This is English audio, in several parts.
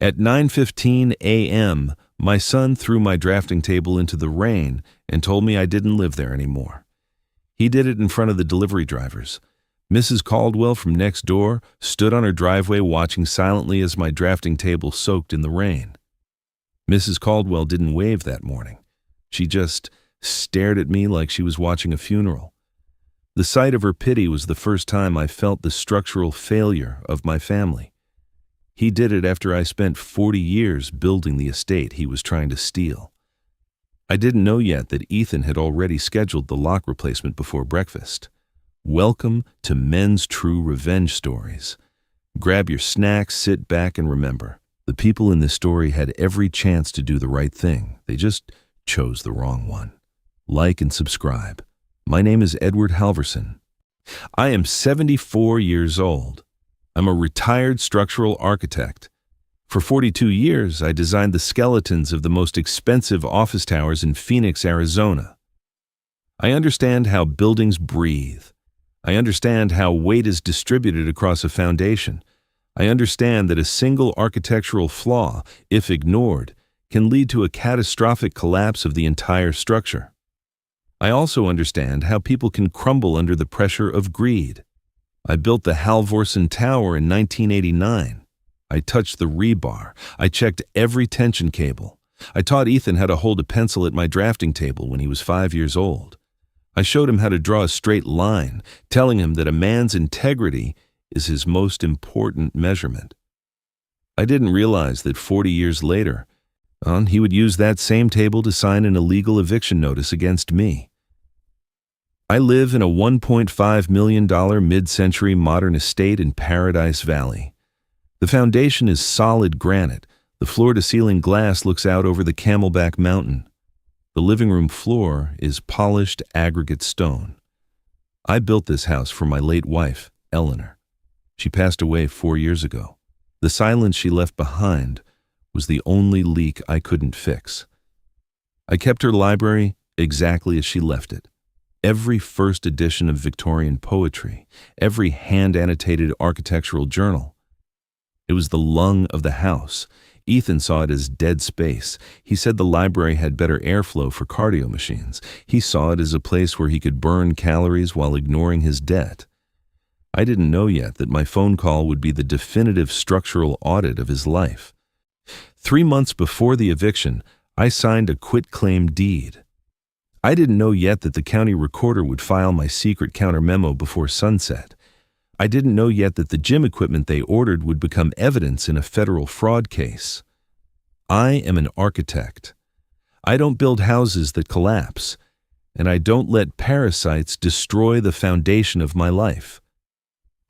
At 9:15 a.m., my son threw my drafting table into the rain and told me I didn't live there anymore. He did it in front of the delivery drivers. Mrs. Caldwell from next door stood on her driveway watching silently as my drafting table soaked in the rain. Mrs. Caldwell didn't wave that morning. She just stared at me like she was watching a funeral. The sight of her pity was the first time I felt the structural failure of my family. He did it after I spent 40 years building the estate he was trying to steal. I didn't know yet that Ethan had already scheduled the lock replacement before breakfast. Welcome to Men's True Revenge Stories. Grab your snacks, sit back, and remember, the people in this story had every chance to do the right thing. They just chose the wrong one. Like and subscribe. My name is Edward Halvorsen. I am 74 years old. I'm a retired structural architect. For 42 years, I designed the skeletons of the most expensive office towers in Phoenix, Arizona. I understand how buildings breathe. I understand how weight is distributed across a foundation. I understand that a single architectural flaw, if ignored, can lead to a catastrophic collapse of the entire structure. I also understand how people can crumble under the pressure of greed. I built the Halvorsen Tower in 1989. I touched the rebar. I checked every tension cable. I taught Ethan how to hold a pencil at my drafting table when he was 5 years old. I showed him how to draw a straight line, telling him that a man's integrity is his most important measurement. I didn't realize that 40 years later, he would use that same table to sign an illegal eviction notice against me. I live in a $1.5 million mid-century modern estate in Paradise Valley. The foundation is solid granite. The floor-to-ceiling glass looks out over the Camelback Mountain. The living room floor is polished aggregate stone. I built this house for my late wife, Eleanor. She passed away 4 years ago. The silence she left behind was the only leak I couldn't fix. I kept her library exactly as she left it. Every first edition of Victorian poetry, every hand-annotated architectural journal. It was the lung of the house. Ethan saw it as dead space. He said the library had better airflow for cardio machines. He saw it as a place where he could burn calories while ignoring his debt. I didn't know yet that my phone call would be the definitive structural audit of his life. 3 months before the eviction, I signed a quitclaim deed. I didn't know yet that the county recorder would file my secret counter memo before sunset. I didn't know yet that the gym equipment they ordered would become evidence in a federal fraud case. I am an architect. I don't build houses that collapse, and I don't let parasites destroy the foundation of my life.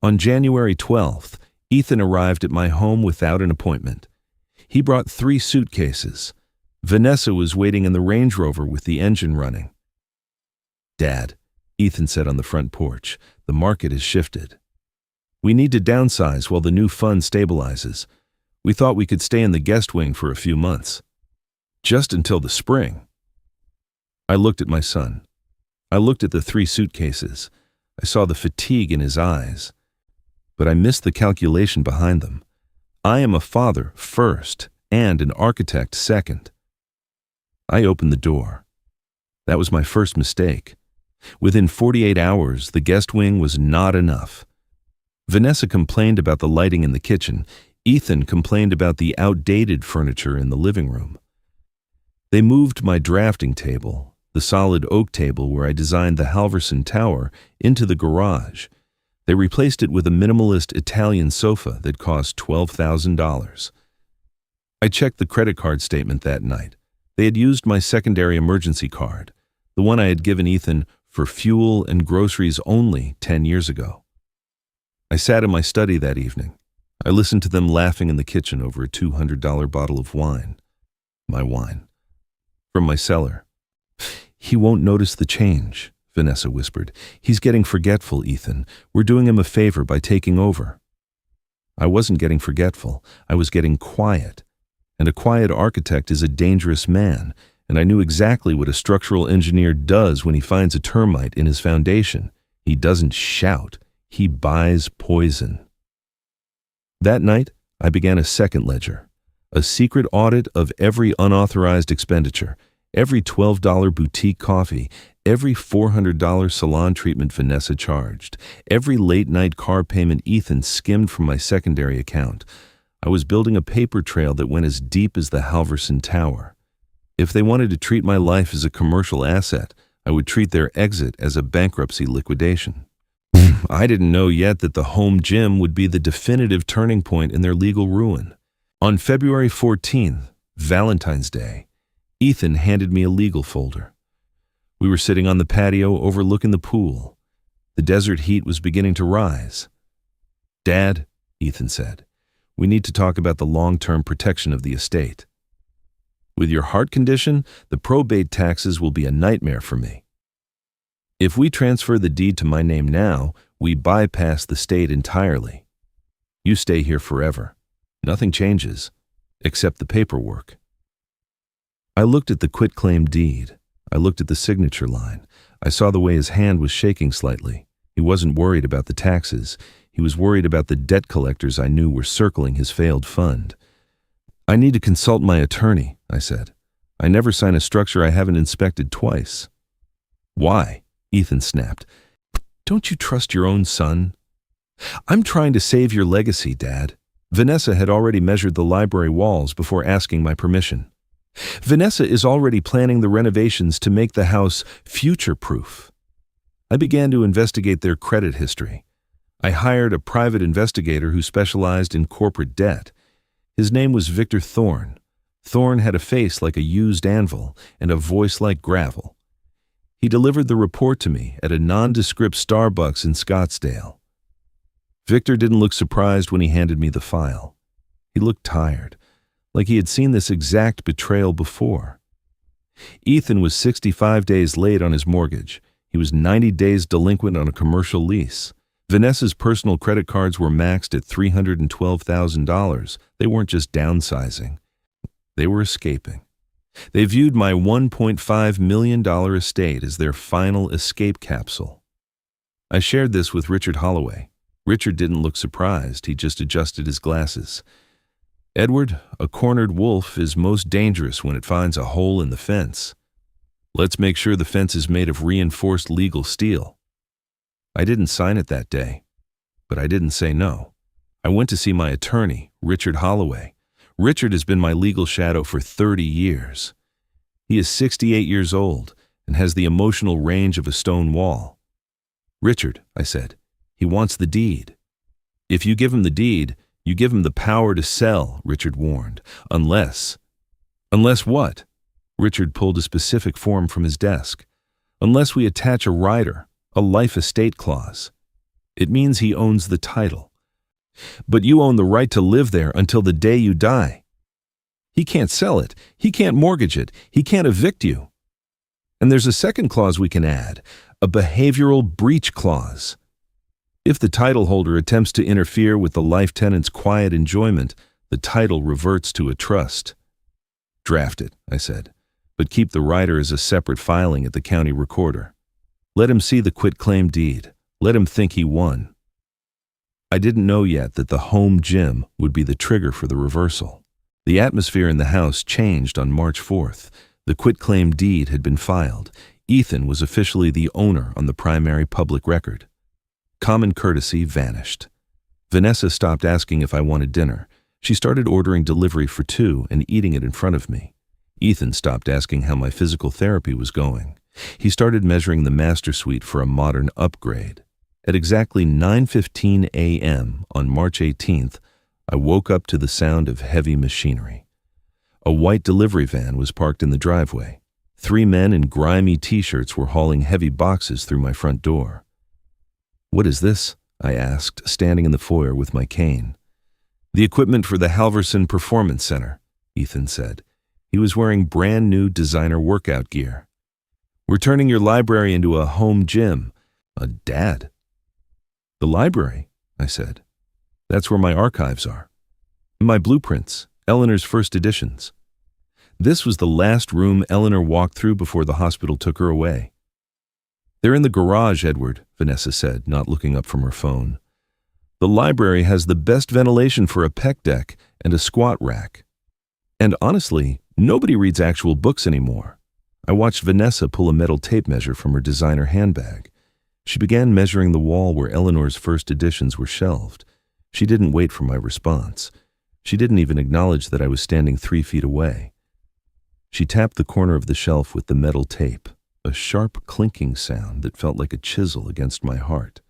On January 12th, Ethan arrived at my home without an appointment. He brought 3 suitcases. Vanessa was waiting in the Range Rover with the engine running. "Dad," Ethan said on the front porch, "the market has shifted. We need to downsize while the new fund stabilizes. We thought we could stay in the guest wing for a few months. Just until the spring." I looked at my son. I looked at the 3 suitcases. I saw the fatigue in his eyes. But I missed the calculation behind them. I am a father first and an architect second. I opened the door. That was my first mistake. Within 48 hours, the guest wing was not enough. Vanessa complained about the lighting in the kitchen. Ethan complained about the outdated furniture in the living room. They moved my drafting table, the solid oak table where I designed the Halvorsen Tower, into the garage. They replaced it with a minimalist Italian sofa that cost $12,000. I checked the credit card statement that night. They had used my secondary emergency card, the one I had given Ethan for fuel and groceries only 10 years ago. I sat in my study that evening. I listened to them laughing in the kitchen over a $200 bottle of wine. My wine. From my cellar. "He won't notice the change," Vanessa whispered. "He's getting forgetful, Ethan. We're doing him a favor by taking over." I wasn't getting forgetful. I was getting quiet. And a quiet architect is a dangerous man, and I knew exactly what a structural engineer does when he finds a termite in his foundation. He doesn't shout. He buys poison. That night, I began a second ledger. A secret audit of every unauthorized expenditure, every $12 boutique coffee, every $400 salon treatment Vanessa charged, every late-night car payment Ethan skimmed from my secondary account. I was building a paper trail that went as deep as the Halvorsen Tower. If they wanted to treat my life as a commercial asset, I would treat their exit as a bankruptcy liquidation. I didn't know yet that the home gym would be the definitive turning point in their legal ruin. On February 14th, Valentine's Day, Ethan handed me a legal folder. We were sitting on the patio overlooking the pool. The desert heat was beginning to rise. "Dad," Ethan said, "we need to talk about the long-term protection of the estate. With your heart condition, the probate taxes will be a nightmare for me. If we transfer the deed to my name now, we bypass the state entirely. You stay here forever. Nothing changes, except the paperwork." I looked at the quitclaim deed. I looked at the signature line. I saw the way his hand was shaking slightly. He wasn't worried about the taxes. He was worried about the debt collectors I knew were circling his failed fund. "I need to consult my attorney," I said. "I never sign a structure I haven't inspected twice." "Why?" Ethan snapped. "Don't you trust your own son?" "I'm trying to save your legacy, Dad." Vanessa had already measured the library walls before asking my permission. Vanessa is already planning the renovations to make the house future-proof. I began to investigate their credit history. I hired a private investigator who specialized in corporate debt. His name was Victor Thorne. Thorne had a face like a used anvil and a voice like gravel. He delivered the report to me at a nondescript Starbucks in Scottsdale. Victor didn't look surprised when he handed me the file. He looked tired, like he had seen this exact betrayal before. Ethan was 65 days late on his mortgage. He was 90 days delinquent on a commercial lease. Vanessa's personal credit cards were maxed at $312,000. They weren't just downsizing. They were escaping. They viewed my $1.5 million estate as their final escape capsule. I shared this with Richard Holloway. Richard didn't look surprised. He just adjusted his glasses. "Edward, a cornered wolf is most dangerous when it finds a hole in the fence. Let's make sure the fence is made of reinforced legal steel." I didn't sign it that day, but I didn't say no. I went to see my attorney, Richard Holloway. Richard has been my legal shadow for 30 years. He is 68 years old and has the emotional range of a stone wall. "Richard," I said, "he wants the deed." "If you give him the deed, you give him the power to sell," Richard warned. Unless what?" Richard pulled a specific form from his desk. "Unless we attach a rider, a life estate clause. It means he owns the title. But you own the right to live there until the day you die. He can't sell it. He can't mortgage it. He can't evict you. And there's a second clause we can add, a behavioral breach clause. If the title holder attempts to interfere with the life tenant's quiet enjoyment, the title reverts to a trust." "Draft it," I said, "but keep the rider as a separate filing at the county recorder. Let him see the quitclaim deed. Let him think he won." I didn't know yet that the home gym would be the trigger for the reversal. The atmosphere in the house changed on March 4th. The quitclaim deed had been filed. Ethan was officially the owner on the primary public record. Common courtesy vanished. Vanessa stopped asking if I wanted dinner. She started ordering delivery for two and eating it in front of me. Ethan stopped asking how my physical therapy was going. He started measuring the master suite for a modern upgrade. At exactly 9:15 a.m. on March 18th, I woke up to the sound of heavy machinery. A white delivery van was parked in the driveway. 3 men in grimy t-shirts were hauling heavy boxes through my front door. "What is this?" I asked, standing in the foyer with my cane. "The equipment for the Halvorsen Performance Center," Ethan said. He was wearing brand new designer workout gear. "We're turning your library into a home gym." "Dad." "The library," I said. "That's where my archives are. My blueprints, Eleanor's first editions." This was the last room Eleanor walked through before the hospital took her away. "They're in the garage, Edward," Vanessa said, not looking up from her phone. "The library has the best ventilation for a pec deck and a squat rack." And honestly, nobody reads actual books anymore. I watched Vanessa pull a metal tape measure from her designer handbag. She began measuring the wall where Eleanor's first editions were shelved. She didn't wait for my response. She didn't even acknowledge that I was standing 3 feet away. She tapped the corner of the shelf with the metal tape, a sharp clinking sound that felt like a chisel against my heart.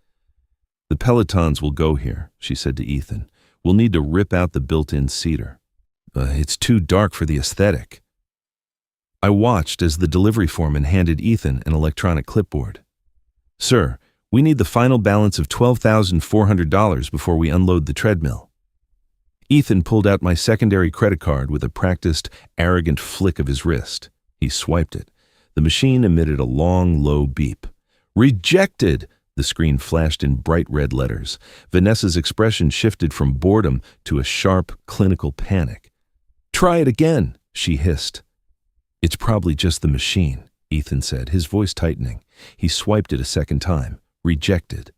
"The Pelotons will go here," she said to Ethan. "We'll need to rip out the built-in cedar. It's too dark for the aesthetic." I watched as the delivery foreman handed Ethan an electronic clipboard. "Sir, we need the final balance of $12,400 before we unload the treadmill." Ethan pulled out my secondary credit card with a practiced, arrogant flick of his wrist. He swiped it. The machine emitted a long, low beep. "Rejected!" The screen flashed in bright red letters. Vanessa's expression shifted from boredom to a sharp, clinical panic. "Try it again," she hissed. "It's probably just the machine," Ethan said, his voice tightening. He swiped it a second time. "Rejected."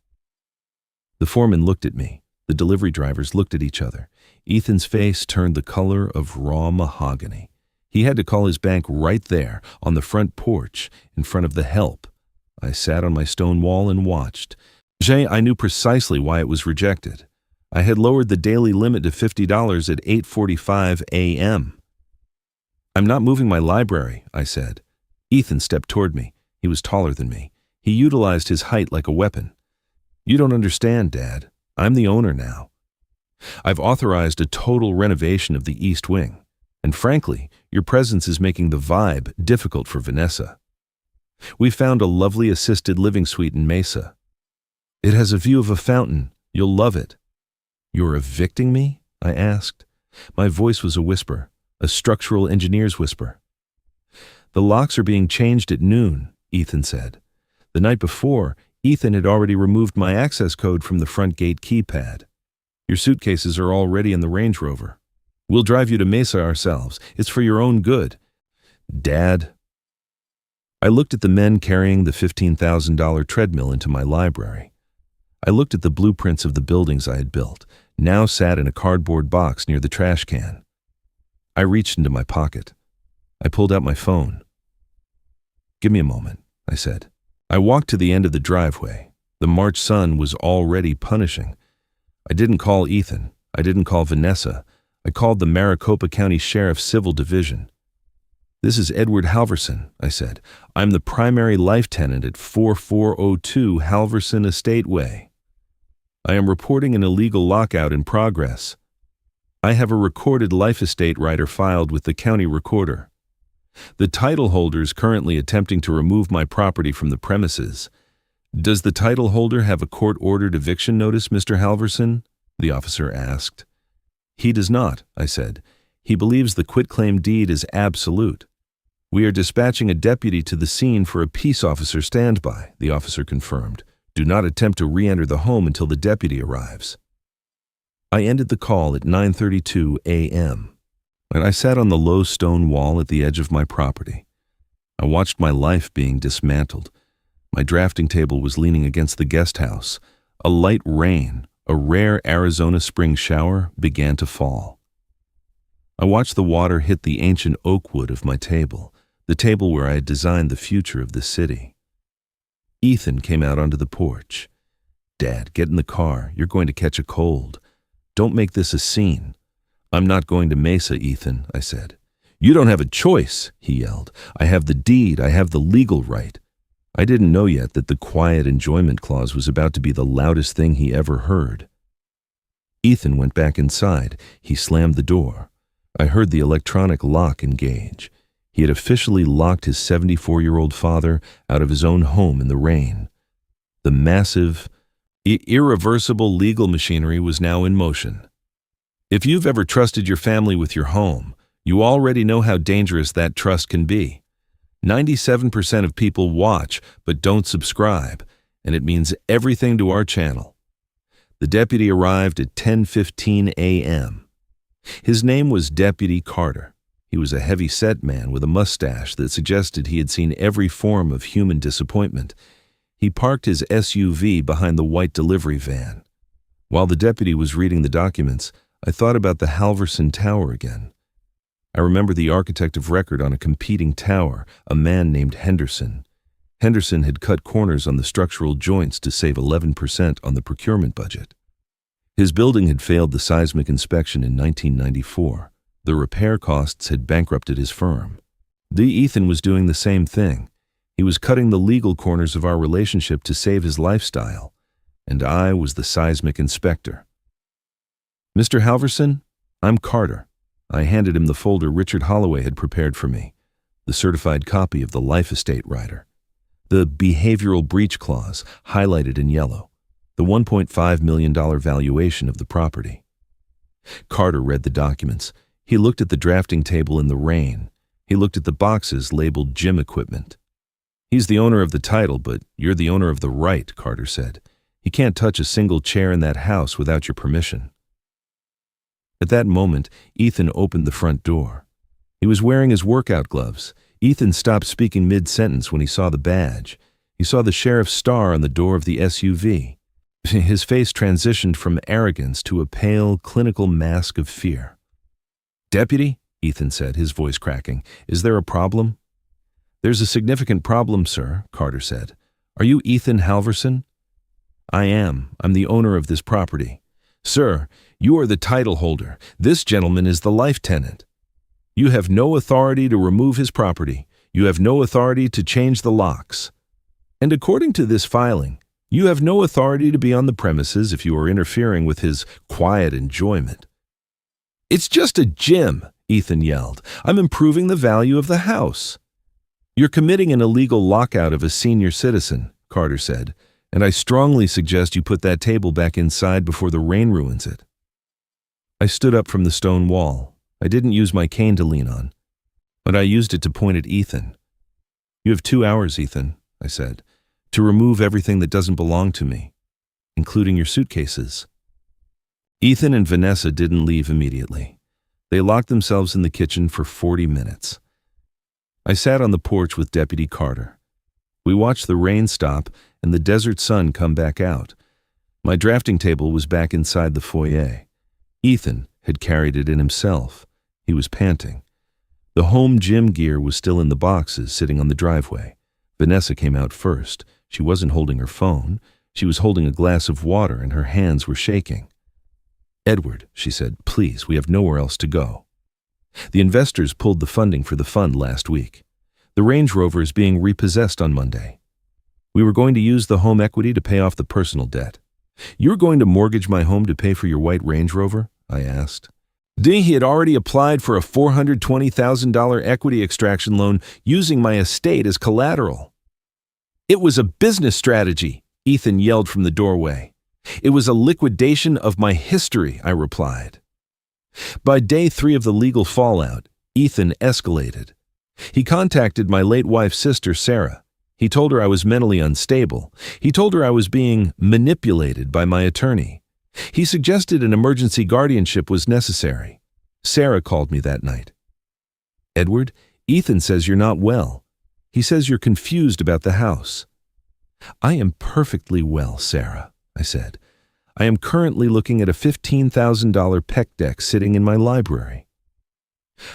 The foreman looked at me. The delivery drivers looked at each other. Ethan's face turned the color of raw mahogany. He had to call his bank right there, on the front porch, in front of the help. I sat on my stone wall and watched. I knew precisely why it was rejected. I had lowered the daily limit to $50 at 8:45 a.m. "I'm not moving my library," I said. Ethan stepped toward me. He was taller than me. He utilized his height like a weapon. "You don't understand, Dad. I'm the owner now. I've authorized a total renovation of the East Wing. And frankly, your presence is making the vibe difficult for Vanessa. We found a lovely assisted living suite in Mesa. It has a view of a fountain. You'll love it." "You're evicting me?" I asked. My voice was a whisper, a structural engineer's whisper. "The locks are being changed at noon," Ethan said. The night before, Ethan had already removed my access code from the front gate keypad. "Your suitcases are already in the Range Rover. We'll drive you to Mesa ourselves. It's for your own good." "Dad." I looked at the men carrying the $15,000 treadmill into my library. I looked at the blueprints of the buildings I had built, now sat in a cardboard box near the trash can. I reached into my pocket. I pulled out my phone. "Give me a moment," I said. I walked to the end of the driveway. The March sun was already punishing. I didn't call Ethan. I didn't call Vanessa. I called the Maricopa County Sheriff's Civil Division. "This is Edward Halvorsen," I said. "I'm the primary life tenant at 4402 Halvorsen Estate Way. I am reporting an illegal lockout in progress. I have a recorded life estate rider filed with the county recorder. The title holder is currently attempting to remove my property from the premises. Does the title holder have a court-ordered eviction notice, Mr. Halvorsen?" the officer asked. "He does not," I said. "He believes the quitclaim deed is absolute. We are dispatching a deputy to the scene for a peace officer standby," the officer confirmed. "Do not attempt to re-enter the home until the deputy arrives." I ended the call at 9:32 a.m. and I sat on the low stone wall at the edge of my property. I watched my life being dismantled. My drafting table was leaning against the guest house. A light rain, a rare Arizona spring shower, began to fall. I watched the water hit the ancient oak wood of my table, the table where I had designed the future of the city. Ethan came out onto the porch. "Dad, get in the car. You're going to catch a cold. Don't make this a scene." "I'm not going to Mesa, Ethan," I said. "You don't have a choice," he yelled. "I have the deed. I have the legal right." I didn't know yet that the quiet enjoyment clause was about to be the loudest thing he ever heard. Ethan went back inside. He slammed the door. I heard the electronic lock engage. He had officially locked his 74-year-old father out of his own home in the rain. The massive, irreversible legal machinery was now in motion. If you've ever trusted your family with your home, you already know how dangerous that trust can be. 97% of people watch but don't subscribe, and it means everything to our channel. The deputy arrived at 10:15 a.m. His name was Deputy Carter. He was a heavy-set man with a mustache that suggested he had seen every form of human disappointment. He parked his SUV behind the white delivery van. While the deputy was reading the documents, I thought about the Halvorsen Tower again. I remember the architect of record on a competing tower, a man named Henderson. Henderson had cut corners on the structural joints to save 11% on the procurement budget. His building had failed the seismic inspection in 1994. The repair costs had bankrupted his firm. Ethan was doing the same thing. He was cutting the legal corners of our relationship to save his lifestyle, and I was the seismic inspector. "Mr. Halvorsen, I'm Carter." I handed him the folder Richard Holloway had prepared for me, the certified copy of the life estate rider. The behavioral breach clause, highlighted in yellow, the $1.5 million valuation of the property. Carter read the documents. He looked at the drafting table in the rain. He looked at the boxes labeled gym equipment. "He's the owner of the title, but you're the owner of the right," Carter said. "He can't touch a single chair in that house without your permission." At that moment, Ethan opened the front door. He was wearing his workout gloves. Ethan stopped speaking mid-sentence when he saw the badge. He saw the sheriff's star on the door of the SUV. His face transitioned from arrogance to a pale, clinical mask of fear. "Deputy," Ethan said, his voice cracking, "is there a problem?" "There's a significant problem, sir," Carter said. "Are you Ethan Halvorsen?" "I am. I'm the owner of this property." "Sir, you are the title holder. This gentleman is the life tenant. You have no authority to remove his property. You have no authority to change the locks. And according to this filing, you have no authority to be on the premises if you are interfering with his quiet enjoyment." "It's just a gym," Ethan yelled. "I'm improving the value of the house." "You're committing an illegal lockout of a senior citizen," Carter said, "and I strongly suggest you put that table back inside before the rain ruins it." I stood up from the stone wall. I didn't use my cane to lean on, but I used it to point at Ethan. "You have 2 hours, Ethan," I said, "to remove everything that doesn't belong to me, including your suitcases." Ethan and Vanessa didn't leave immediately. They locked themselves in the kitchen for 40 minutes. I sat on the porch with Deputy Carter. We watched the rain stop and the desert sun come back out. My drafting table was back inside the foyer. Ethan had carried it in himself. He was panting. The home gym gear was still in the boxes sitting on the driveway. Vanessa came out first. She wasn't holding her phone. She was holding a glass of water and her hands were shaking. "Edward," she said, "please, we have nowhere else to go." The investors pulled the funding for the fund last week. The Range Rover is being repossessed on Monday. We were going to use the home equity to pay off the personal debt. "You're going to mortgage my home to pay for your white Range Rover?" I asked. He had already applied for a $420,000 equity extraction loan using my estate as collateral. "It was a business strategy," Ethan yelled from the doorway. "It was a liquidation of my history," I replied. By day 3 of the legal fallout, Ethan escalated. He contacted my late wife's sister, Sarah. He told her I was mentally unstable. He told her I was being manipulated by my attorney. He suggested an emergency guardianship was necessary. Sarah called me that night. "Edward, Ethan says you're not well. He says you're confused about the house." "I am perfectly well, Sarah," I said. "I am currently looking at a $15,000 PEC deck sitting in my library.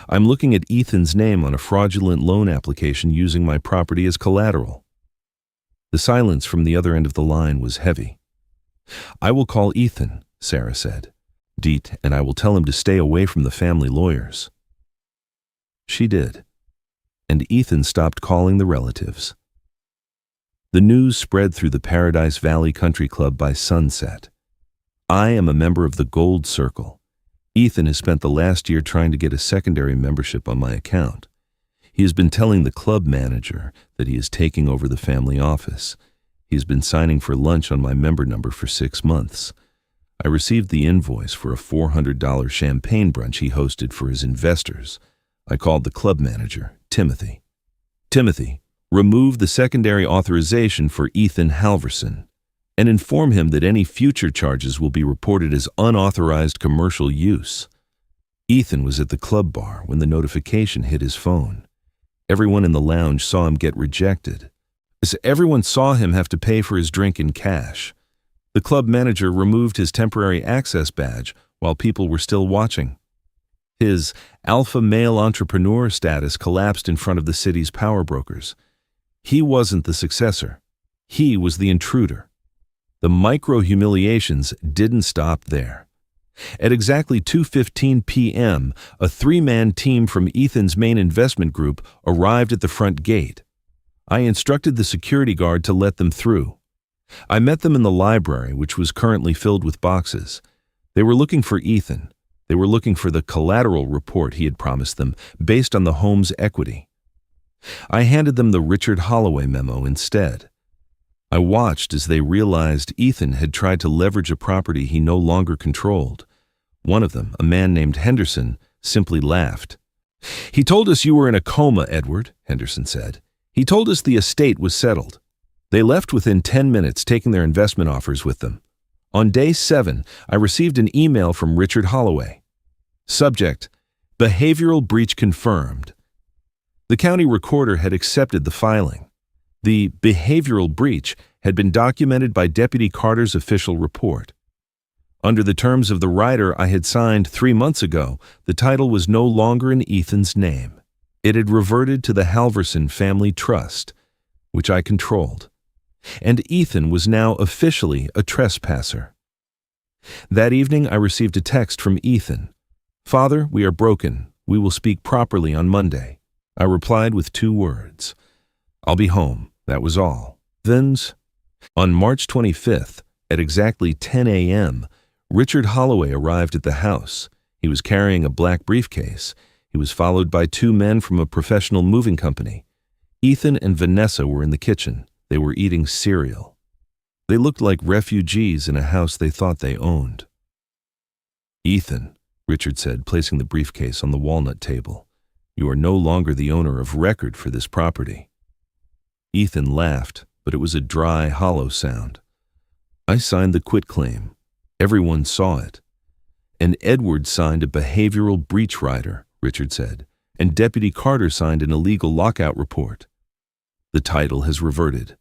I'm looking at Ethan's name on a fraudulent loan application using my property as collateral." The silence from the other end of the line was heavy. "I will call Ethan," Sarah said, "and I will tell him to stay away from the family lawyers." She did, and Ethan stopped calling the relatives. The news spread through the Paradise Valley Country Club by sunset. I am a member of the Gold Circle. Ethan has spent the last year trying to get a secondary membership on my account. He has been telling the club manager that he is taking over the family office. He has been signing for lunch on my member number for 6 months. I received the invoice for a $400 champagne brunch he hosted for his investors. I called the club manager, Timothy. "Timothy, remove the secondary authorization for Ethan Halvorsen and inform him that any future charges will be reported as unauthorized commercial use." Ethan was at the club bar when the notification hit his phone. Everyone in the lounge saw him get rejected. Everyone saw him have to pay for his drink in cash. The club manager removed his temporary access badge while people were still watching. His alpha male entrepreneur status collapsed in front of the city's power brokers. He wasn't the successor. He was the intruder. The micro-humiliations didn't stop there. At exactly 2:15 p.m., a three-man team from Ethan's main investment group arrived at the front gate. I instructed the security guard to let them through. I met them in the library, which was currently filled with boxes. They were looking for Ethan. They were looking for the collateral report he had promised them, based on the home's equity. I handed them the Richard Holloway memo instead. I watched as they realized Ethan had tried to leverage a property he no longer controlled. One of them, a man named Henderson, simply laughed. "He told us you were in a coma, Edward," Henderson said. "He told us the estate was settled." They left within 10 minutes, taking their investment offers with them. On day 7, I received an email from Richard Holloway. Subject: Behavioral breach confirmed. The county recorder had accepted the filing. The behavioral breach had been documented by Deputy Carter's official report. Under the terms of the rider I had signed 3 months ago, the title was no longer in Ethan's name. It had reverted to the Halvorsen family trust, which I controlled. And Ethan was now officially a trespasser. That evening I received a text from Ethan. "Father, we are broken. We will speak properly on Monday." I replied with 2 words. "I'll be home." That was all. Then's. On March 25th, at exactly 10 a.m., Richard Holloway arrived at the house. He was carrying a black briefcase. He was followed by 2 men from a professional moving company. Ethan and Vanessa were in the kitchen. They were eating cereal. They looked like refugees in a house they thought they owned. "Ethan," Richard said, placing the briefcase on the walnut table, "you are no longer the owner of record for this property." Ethan laughed, but it was a dry, hollow sound. "I signed the quitclaim. Everyone saw it. And Edward signed a behavioral breach rider," Richard said, "and Deputy Carter signed an illegal lockout report. The title has reverted."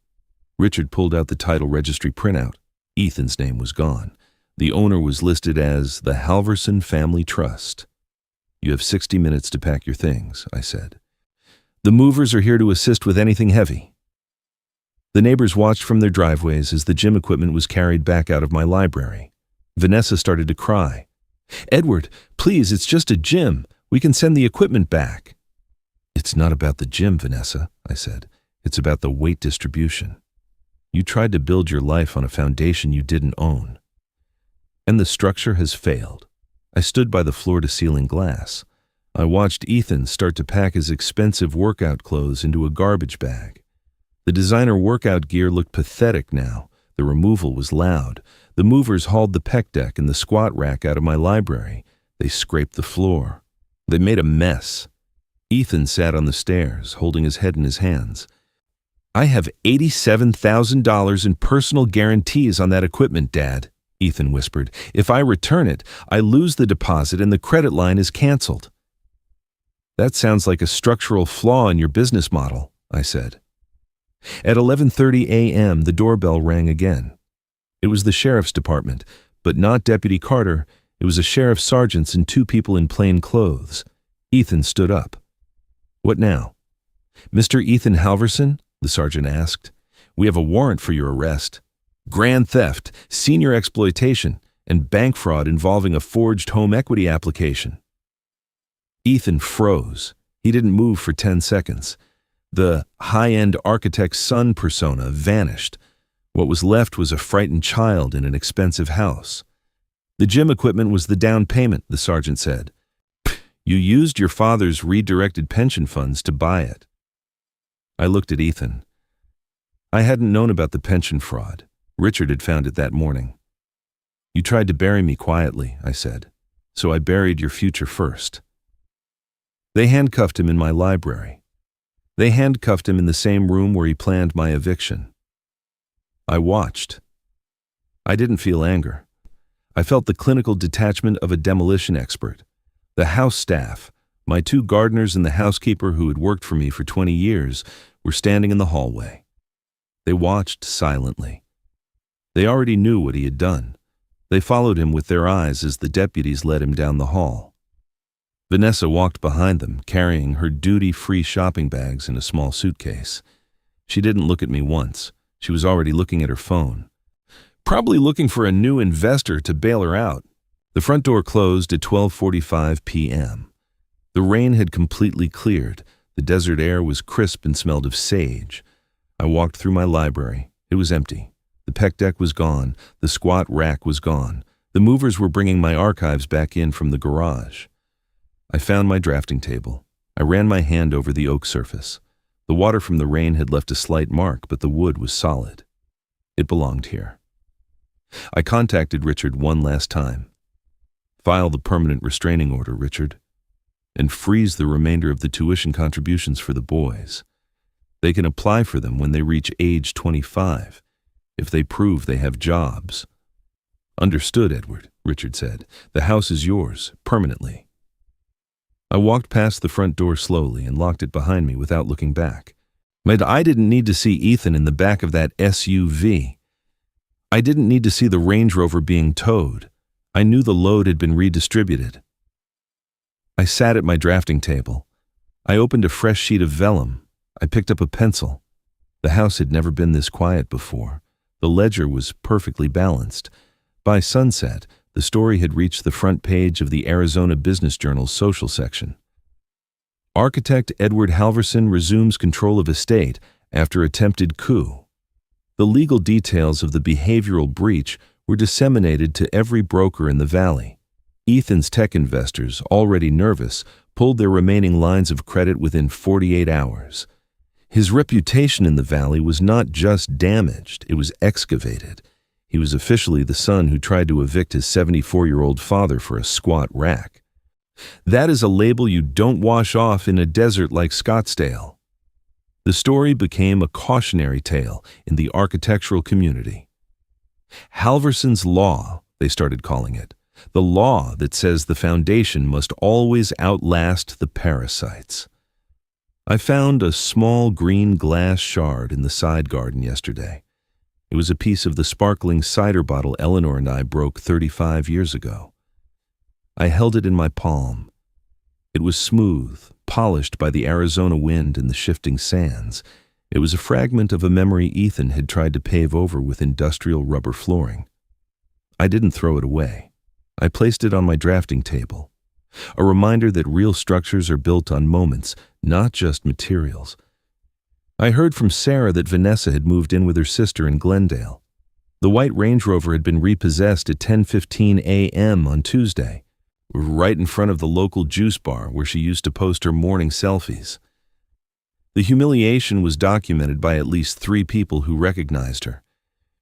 Richard pulled out the title registry printout. Ethan's name was gone. The owner was listed as the Halvorsen Family Trust. "You have 60 minutes to pack your things," I said. "The movers are here to assist with anything heavy." The neighbors watched from their driveways as the gym equipment was carried back out of my library. Vanessa started to cry. "Edward, please, it's just a gym. We can send the equipment back." "It's not about the gym, Vanessa," I said. "It's about the weight distribution. You tried to build your life on a foundation you didn't own. And the structure has failed." I stood by the floor-to-ceiling glass. I watched Ethan start to pack his expensive workout clothes into a garbage bag. The designer workout gear looked pathetic now. The removal was loud. The movers hauled the pec deck and the squat rack out of my library. They scraped the floor. They made a mess. Ethan sat on the stairs, holding his head in his hands. "I have $87,000 in personal guarantees on that equipment, Dad," Ethan whispered. "If I return it, I lose the deposit and the credit line is canceled." "That sounds like a structural flaw in your business model," I said. At 11:30 a.m., the doorbell rang again. It was the sheriff's department, but not Deputy Carter. It was a sheriff's sergeant and 2 people in plain clothes. Ethan stood up. "What now?" "Mr. Ethan Halvorsen?" the sergeant asked. "We have a warrant for your arrest. Grand theft, senior exploitation, and bank fraud involving a forged home equity application." Ethan froze. He didn't move for 10 seconds. The high-end architect's son persona vanished. What was left was a frightened child in an expensive house. "The gym equipment was the down payment," the sergeant said. "You used your father's redirected pension funds to buy it." I looked at Ethan. I hadn't known about the pension fraud. Richard had found it that morning. "You tried to bury me quietly," I said, "so I buried your future first." They handcuffed him in my library. They handcuffed him in the same room where he planned my eviction. I watched. I didn't feel anger. I felt the clinical detachment of a demolition expert. The house staff, my 2 gardeners and the housekeeper who had worked for me for 20 years, were standing in the hallway. They watched silently. They already knew what he had done. They followed him with their eyes as the deputies led him down the hall. Vanessa walked behind them, carrying her duty-free shopping bags in a small suitcase. She didn't look at me once. She was already looking at her phone. Probably looking for a new investor to bail her out. The front door closed at 12:45 p.m. The rain had completely cleared. The desert air was crisp and smelled of sage. I walked through my library. It was empty. The pec deck was gone. The squat rack was gone. The movers were bringing my archives back in from the garage. I found my drafting table. I ran my hand over the oak surface. The water from the rain had left a slight mark, but the wood was solid. It belonged here. I contacted Richard one last time. File the permanent restraining order, Richard, and freeze the remainder of the tuition contributions for the boys. They can apply for them when they reach age 25, if they prove they have jobs. Understood, Edward, Richard said. The house is yours, permanently. I walked past the front door slowly and locked it behind me without looking back. But I didn't need to see Ethan in the back of that SUV. I didn't need to see the Range Rover being towed. I knew the load had been redistributed. I sat at my drafting table. I opened a fresh sheet of vellum. I picked up a pencil. The house had never been this quiet before. The ledger was perfectly balanced. By sunset, the story had reached the front page of the Arizona Business Journal's social section. Architect Edward Halvorsen resumes control of estate after attempted coup. The legal details of the behavioral breach were disseminated to every broker in the valley. Ethan's tech investors, already nervous, pulled their remaining lines of credit within 48 hours. His reputation in the valley was not just damaged, it was excavated. He was officially the son who tried to evict his 74-year-old father for a squat rack. That is a label you don't wash off in a desert like Scottsdale. The story became a cautionary tale in the architectural community. Halvorsen's Law, they started calling it. The law that says the foundation must always outlast the parasites. I found a small green glass shard in the side garden yesterday. It was a piece of the sparkling cider bottle Eleanor and I broke 35 years ago. I held it in my palm. It was smooth, polished by the Arizona wind and the shifting sands. It was a fragment of a memory Ethan had tried to pave over with industrial rubber flooring. I didn't throw it away. I placed it on my drafting table. A reminder that real structures are built on moments, not just materials. I heard from Sarah that Vanessa had moved in with her sister in Glendale. The white Range Rover had been repossessed at 10:15 a.m. on Tuesday, right in front of the local juice bar where she used to post her morning selfies. The humiliation was documented by at least 3 people who recognized her.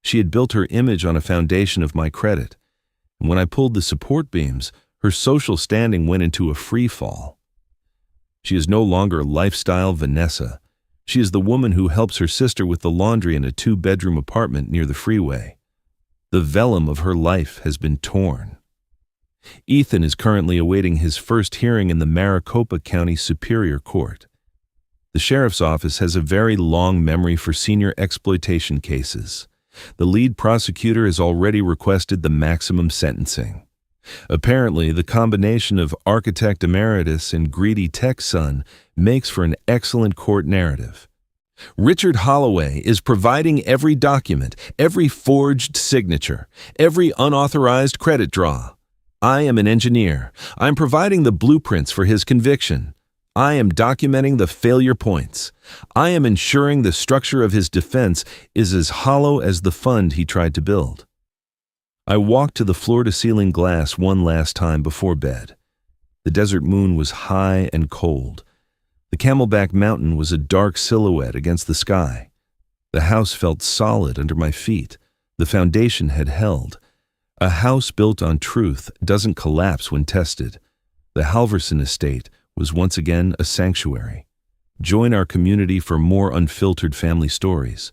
She had built her image on a foundation of my credit, and when I pulled the support beams, her social standing went into a free fall. She is no longer lifestyle Vanessa. She is the woman who helps her sister with the laundry in a 2-bedroom apartment near the freeway. The vellum of her life has been torn. Ethan is currently awaiting his first hearing in the Maricopa County Superior Court. The sheriff's office has a very long memory for senior exploitation cases. The lead prosecutor has already requested the maximum sentencing. Apparently, the combination of architect emeritus and greedy tech son makes for an excellent court narrative. Richard Holloway is providing every document, every forged signature, every unauthorized credit draw. I am an engineer. I'm providing the blueprints for his conviction. I am documenting the failure points. I am ensuring the structure of his defense is as hollow as the fund he tried to build. I walked to the floor-to-ceiling glass one last time before bed. The desert moon was high and cold. The Camelback Mountain was a dark silhouette against the sky. The house felt solid under my feet. The foundation had held. A house built on truth doesn't collapse when tested. The Halvorsen estate was once again a sanctuary. Join our community for more unfiltered family stories.